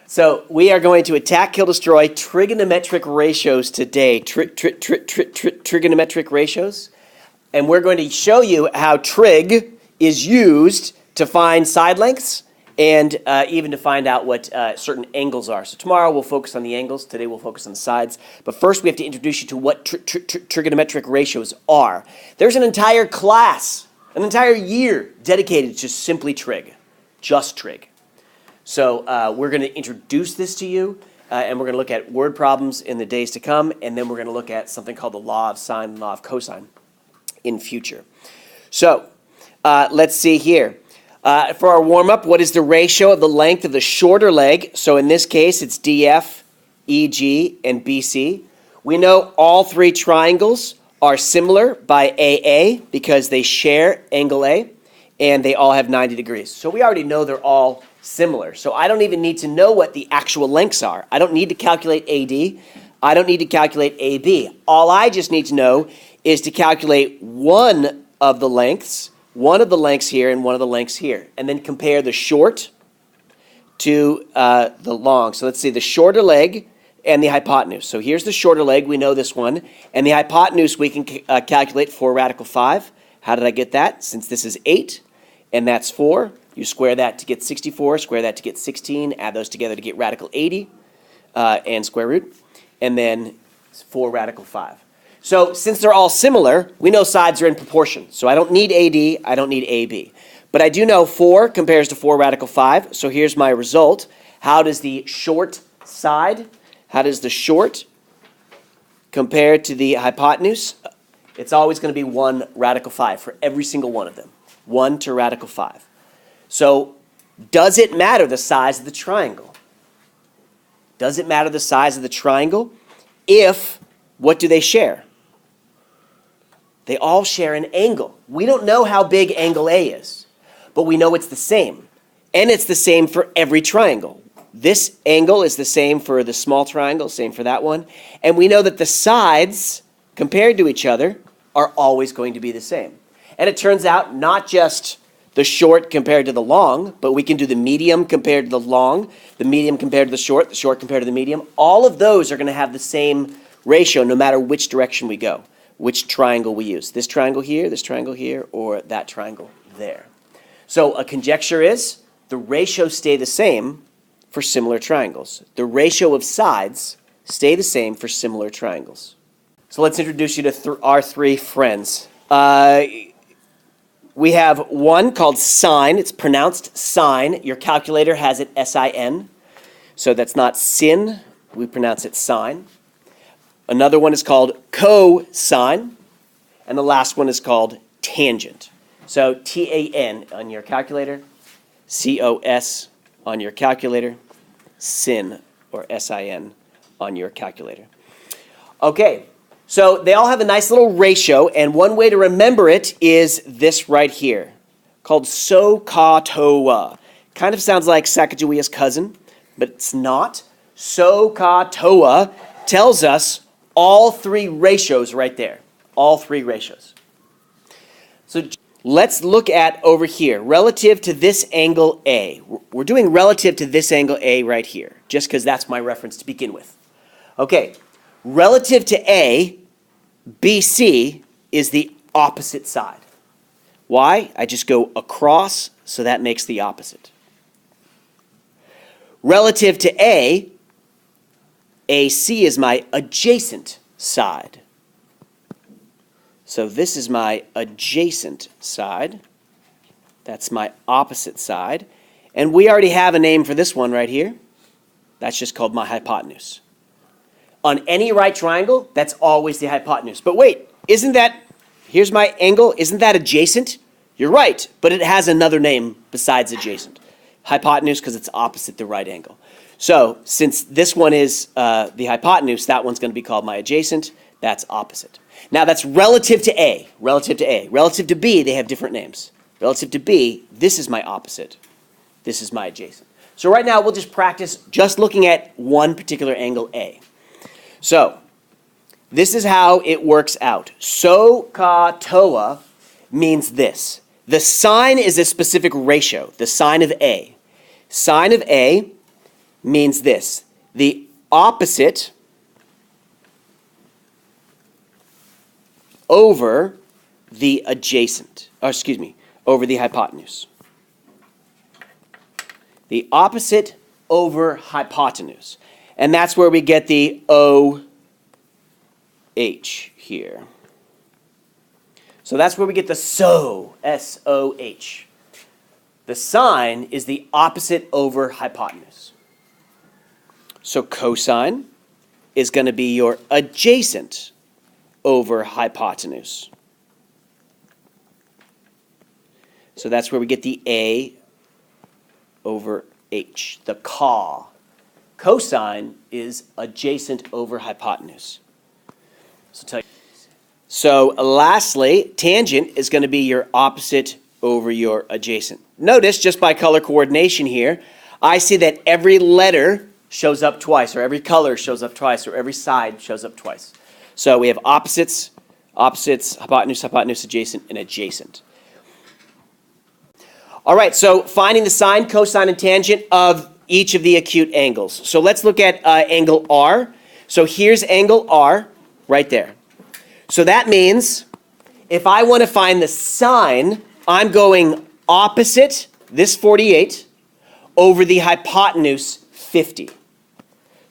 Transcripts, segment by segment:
So we are going to attack, kill, destroy trigonometric ratios today. Trigonometric ratios. And we're going to show you how trig is used to find side lengths and even to find out what certain angles are. So tomorrow we'll focus on the angles. Today we'll focus on the sides. But first we have to introduce you to what trigonometric ratios are. There's an entire class, an entire year dedicated to simply trig, just trig. So we're going to introduce this to you, and we're going to look at word problems in the days to come, and then we're going to look at something called the law of sine and law of cosine in future. So let's see here. For our warm-up, what is the ratio of the length of the shorter leg? So in this case, it's DF, EG, and BC. We know all three triangles are similar by AA because they share angle A, and they all have 90 degrees. So we already know they're all similar. So I don't even need to know what the actual lengths are. I don't need to calculate AD. I don't need to calculate AB. All I just need to know is to calculate one of the lengths here and one of the lengths here, and then compare the short to the long. So let's see, the shorter leg and the hypotenuse. So here's the shorter leg, we know this one, and the hypotenuse we can calculate 4 radical 5. How did I get that? Since this is 8 and that's 4, you square that to get 64, square that to get 16, add those together to get radical 80 and square root, and then 4 radical 5. So since they're all similar, we know sides are in proportion. So I don't need AD, I don't need AB. But I do know 4 compares to 4 radical 5. So here's my result. How does the short side, how does the short compare to the hypotenuse? It's always going to be 1 radical 5 for every single one of them. 1 to radical 5. So does it matter the size of the triangle? Does it matter the size of the triangle? If, what do they share? They all share an angle. We don't know how big angle A is, but we know it's the same. And it's the same for every triangle. This angle is the same for the small triangle, same for that one. And we know that the sides, compared to each other, are always going to be the same. And it turns out not just the short compared to the long, but we can do the medium compared to the long, the medium compared to the short compared to the medium. All of those are going to have the same ratio no matter which direction we go, which triangle we use. This triangle here, or that triangle there. So a conjecture is the ratios stay the same for similar triangles. The ratio of sides stay the same for similar triangles. So let's introduce you to our three friends. We have one called sine. It's pronounced sine. Your calculator has it S-I-N. So that's not sin. We pronounce it sine. Another one is called cosine. And the last one is called tangent. So T-A-N on your calculator. C-O-S on your calculator. Sin, or S-I-N, on your calculator. Okay. So they all have a nice little ratio, and one way to remember it is this right here, called SOHCAHTOA. Kind of sounds like Sacagawea's cousin, but it's not. SOHCAHTOA tells us all three ratios right there, all three ratios. So let's look at over here, relative to this angle A. We're doing relative to this angle A right here, just because that's my reference to begin with. Okay. Relative to A, BC is the opposite side. Why? I just go across, so that makes the opposite. Relative to A, AC is my adjacent side. So this is my adjacent side. That's my opposite side. And we already have a name for this one right here. That's just called my hypotenuse. On any right triangle, that's always the hypotenuse. But wait, here's my angle, isn't that adjacent? You're right, but it has another name besides adjacent. Hypotenuse, because it's opposite the right angle. So since this one is the hypotenuse, that one's going to be called my adjacent. That's opposite. Now that's relative to A. Relative to A. Relative to B, they have different names. Relative to B, this is my opposite. This is my adjacent. So right now we'll just practice just looking at one particular angle A. So, this is how it works out. SOHCAHTOA means this. The sine is a specific ratio, the sine of A. Sine of A means this. The opposite over the adjacent, over the hypotenuse. The opposite over hypotenuse. And that's where we get the OH here. So that's where we get the SOH, S-O-H. The sine is the opposite over hypotenuse. So cosine is going to be your adjacent over hypotenuse. So that's where we get the A over H, the ca. Cosine is adjacent over hypotenuse. So lastly, tangent is going to be your opposite over your adjacent. Notice, just by color coordination here, I see that every letter shows up twice, or every color shows up twice, or every side shows up twice. So we have opposites, hypotenuse, hypotenuse, adjacent, and adjacent. All right, so finding the sine, cosine, and tangent of each of the acute angles. So let's look at angle R. So here's angle R right there. So that means if I want to find the sine, I'm going opposite this 48 over the hypotenuse 50.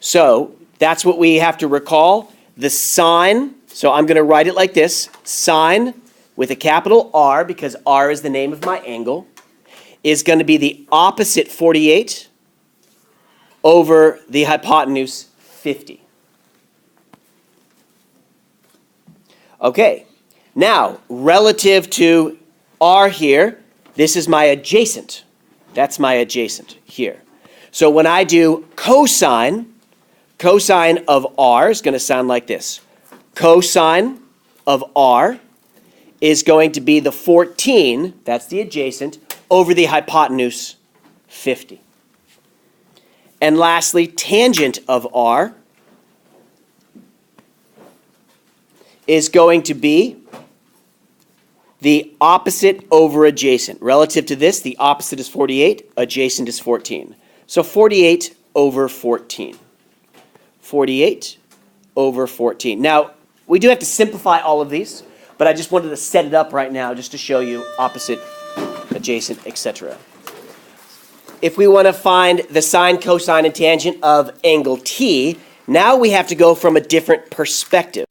So that's what we have to recall. The sine, so I'm going to write it like this, sine with a capital R, because R is the name of my angle, is going to be the opposite 48 over the hypotenuse 50. Okay, now relative to R here, this is my adjacent. That's my adjacent here. So when I do cosine of R is going to sound like this. Cosine of R is going to be the 14, that's the adjacent, over the hypotenuse 50. And lastly, tangent of R is going to be the opposite over adjacent. Relative to this, the opposite is 48, adjacent is 14. So 48 over 14. 48 over 14. Now, we do have to simplify all of these, but I just wanted to set it up right now just to show you opposite, adjacent, etc. If we want to find the sine, cosine, and tangent of angle T, now we have to go from a different perspective.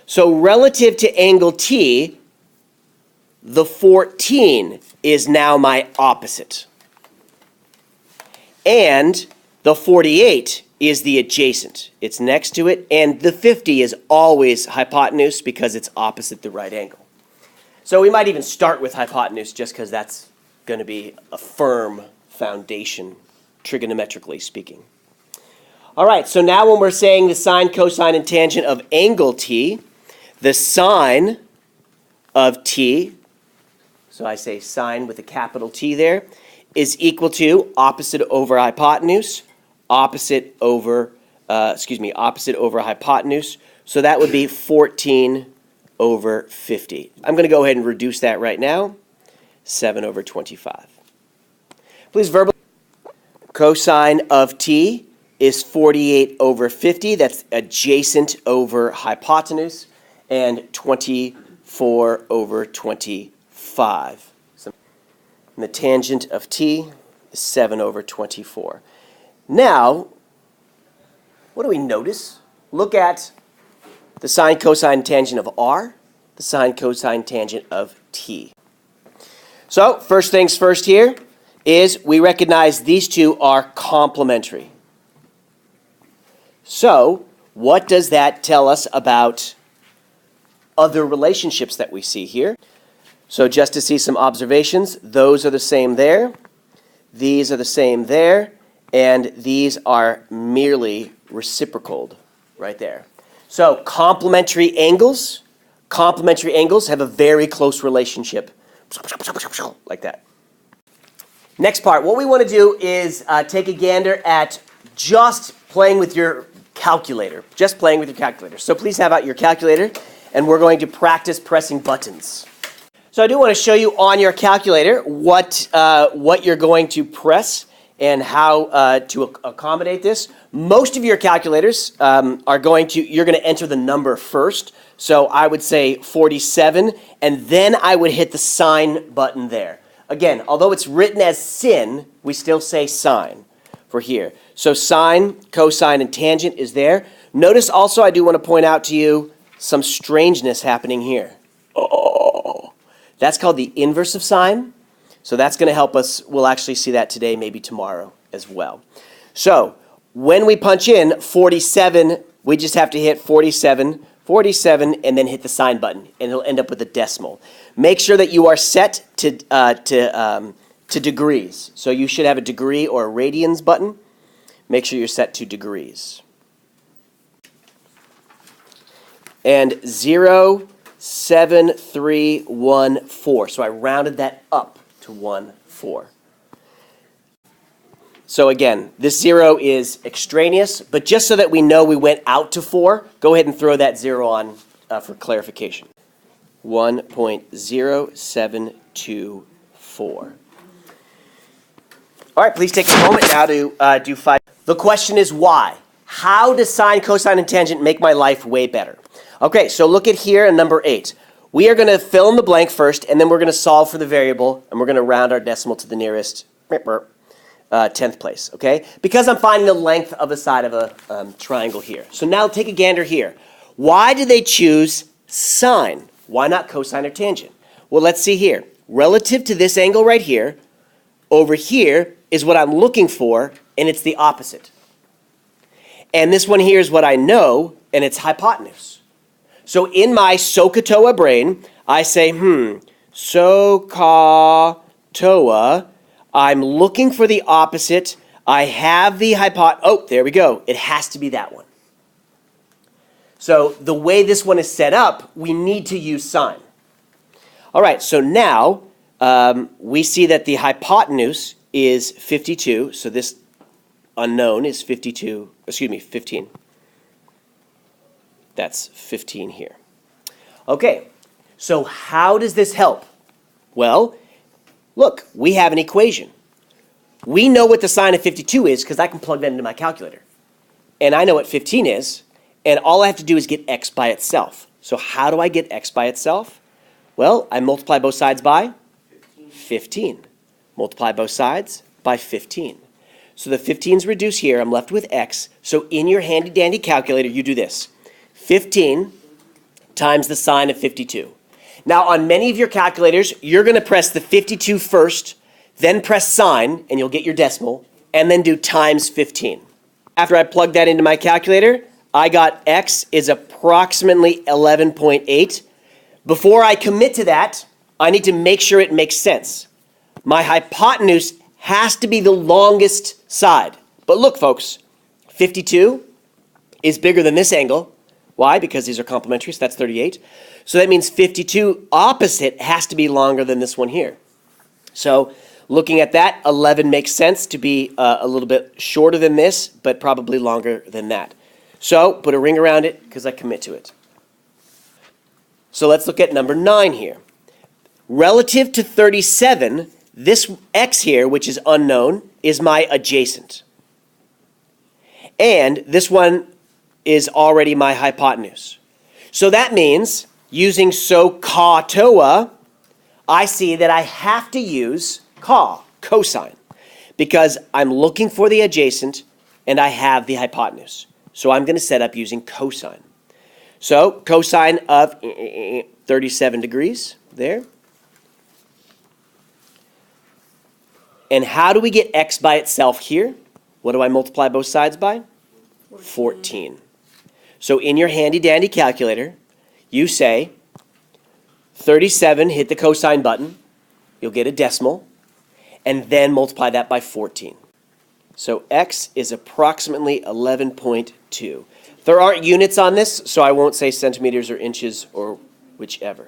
So relative to angle T, the 14 is now my opposite. And the 48 is the adjacent. It's next to it. And the 50 is always hypotenuse because it's opposite the right angle. So we might even start with hypotenuse just because that's going to be a firm foundation, trigonometrically speaking. All right, so now when we're saying the sine, cosine, and tangent of angle T, the sine of T, so I say sine with a capital T there, is equal to opposite over hypotenuse, opposite over hypotenuse. So that would be 14 over 50. I'm going to go ahead and reduce that right now. 7 over 25. Please verbally. Cosine of T is 48 over 50. That's adjacent over hypotenuse. And 24 over 25. And the tangent of T is 7 over 24. Now, what do we notice? Look at the sine, cosine, tangent of R, the sine, cosine, tangent of T. So, first things first here is we recognize these two are complementary. So, what does that tell us about other relationships that we see here? So just to see some observations, those are the same there, these are the same there, and these are merely reciprocaled right there. So complementary angles have a very close relationship, like that. Next part, what we want to do is take a gander at just playing with your calculator, So please have out your calculator, and we're going to practice pressing buttons. So I do want to show you on your calculator what you're going to press. and how to accommodate this. Most of your calculators you're going to enter the number first. So I would say 47, and then I would hit the sine button there. Again, although it's written as sin, we still say sine for here. So sine, cosine, and tangent is there. Notice also I do want to point out to you some strangeness happening here. Oh, that's called the inverse of sine. So that's going to help us. We'll actually see that today, maybe tomorrow as well. So when we punch in 47, we just have to hit 47, 47, and then hit the sine button, and it'll end up with a decimal. Make sure that you are set to degrees. So you should have a degree or a radians button. Make sure you're set to degrees. And 0.7314. So I rounded that up to 1,4. So again, this 0 is extraneous, but just so that we know we went out to 4, go ahead and throw that 0 on for clarification. 1.0724. All right, please take a moment now to do 5. The question is why? How does sine, cosine, and tangent make my life way better? Okay, so look at here in number 8. We are going to fill in the blank first, and then we're going to solve for the variable, and we're going to round our decimal to the nearest 10th place, okay? Because I'm finding the length of the side of a triangle here. So now take a gander here. Why did they choose sine? Why not cosine or tangent? Well, let's see here. Relative to this angle right here, over here is what I'm looking for, and it's the opposite. And this one here is what I know, and it's hypotenuse. So in my SOHCAHTOA brain, I say, SOHCAHTOA. I'm looking for the opposite. I have the oh, there we go. It has to be that one. So the way this one is set up, we need to use sine. All right, so now we see that the hypotenuse is 52. So this unknown is 15. That's 15 here. Okay, so how does this help? Well, look, we have an equation. We know what the sine of 52 is because I can plug that into my calculator. And I know what 15 is, and all I have to do is get x by itself. So how do I get x by itself? Well, I multiply both sides by 15. Multiply both sides by 15. So the 15's reduce here. I'm left with x. So in your handy-dandy calculator, you do this. 15 times the sine of 52. Now, on many of your calculators, you're going to press the 52 first, then press sine, and you'll get your decimal, and then do times 15. After I plug that into my calculator, I got x is approximately 11.8. Before I commit to that, I need to make sure it makes sense. My hypotenuse has to be the longest side. But look, folks, 52 is bigger than this angle. Why? Because these are complementary, so that's 38. So that means 52 opposite has to be longer than this one here. So looking at that, 11 makes sense to be a little bit shorter than this, but probably longer than that. So put a ring around it because I commit to it. So let's look at number 9 here. Relative to 37, this x here, which is unknown, is my adjacent. And this one is already my hypotenuse. So that means, using SOHCAHTOA, I see that I have to use cosine, because I'm looking for the adjacent and I have the hypotenuse. So I'm going to set up using cosine. So cosine of 37 degrees there. And how do we get x by itself here? What do I multiply both sides by? 14. So in your handy-dandy calculator, you say 37, hit the cosine button, you'll get a decimal, and then multiply that by 14. So x is approximately 11.2. There aren't units on this, so I won't say centimeters or inches or whichever.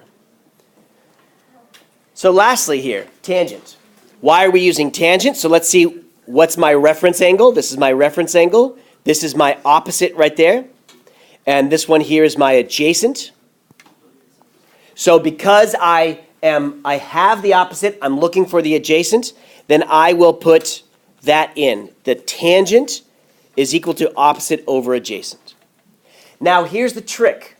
So lastly here, tangent. Why are we using tangent? So let's see, what's my reference angle? This is my reference angle. This is my opposite right there. And this one here is my adjacent. So because I have the opposite, I'm looking for the adjacent, then I will put that in. The tangent is equal to opposite over adjacent. Now here's the trick.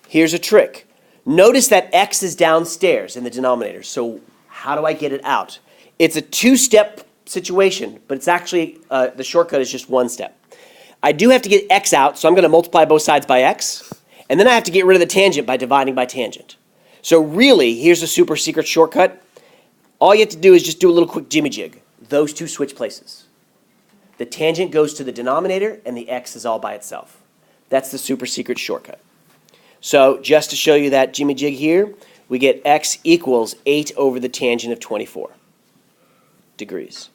Here's a trick. Notice that x is downstairs in the denominator. So how do I get it out? It's a two-step situation, but it's actually, the shortcut is just one step. I do have to get x out, so I'm going to multiply both sides by x, and then I have to get rid of the tangent by dividing by tangent. So really, here's a super secret shortcut. All you have to do is just do a little quick jimmy jig. Those two switch places. The tangent goes to the denominator, and the x is all by itself. That's the super secret shortcut. So just to show you that jimmy jig here, we get x equals 8 over the tangent of 24 degrees.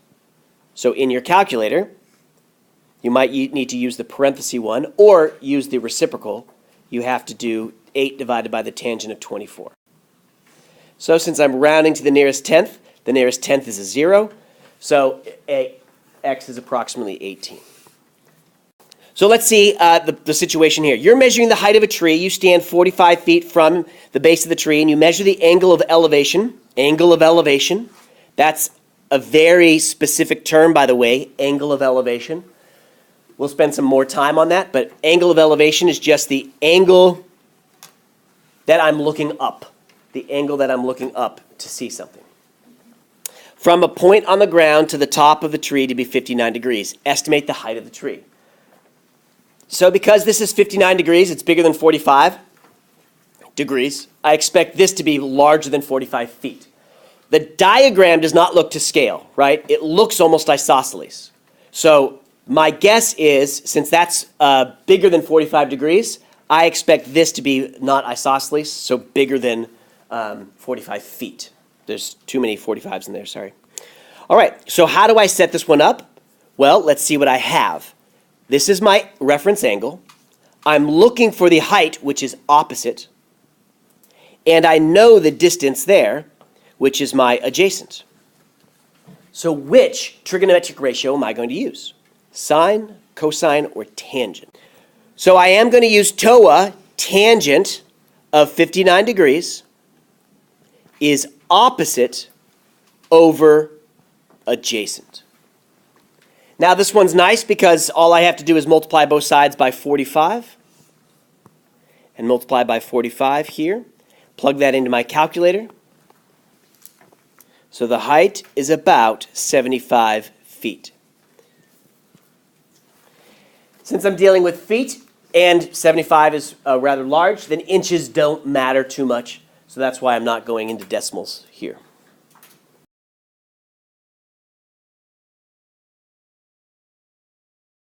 So in your calculator, you might need to use the parenthesis one or use the reciprocal. You have to do 8 divided by the tangent of 24. So since I'm rounding to the nearest tenth is a 0. So x is approximately 18. So let's see the situation here. You're measuring the height of a tree. You stand 45 feet from the base of the tree, and you measure the angle of elevation. Angle of elevation. That's a very specific term, by the way, angle of elevation. We'll spend some more time on that, but angle of elevation is just the angle that I'm looking up. The angle that I'm looking up to see something. From a point on the ground to the top of the tree to be 59 degrees. Estimate the height of the tree. So because this is 59 degrees, it's bigger than 45 degrees, I expect this to be larger than 45 feet. The diagram does not look to scale, right? It looks almost isosceles. So my guess is, since that's bigger than 45 degrees, I expect this to be not isosceles, so bigger than 45 feet. There's too many 45s in there, sorry. All right, so how do I set this one up? Well, let's see what I have. This is my reference angle. I'm looking for the height, which is opposite. And I know the distance there, which is my adjacent. So which trigonometric ratio am I going to use? Sine, cosine, or tangent? So I am going to use TOA, tangent of 59 degrees, is opposite over adjacent. Now this one's nice because all I have to do is multiply both sides by 45 and multiply by 45 here. Plug that into my calculator. So the height is about 75 feet. Since I'm dealing with feet and 75 is rather large, then inches don't matter too much. So that's why I'm not going into decimals here.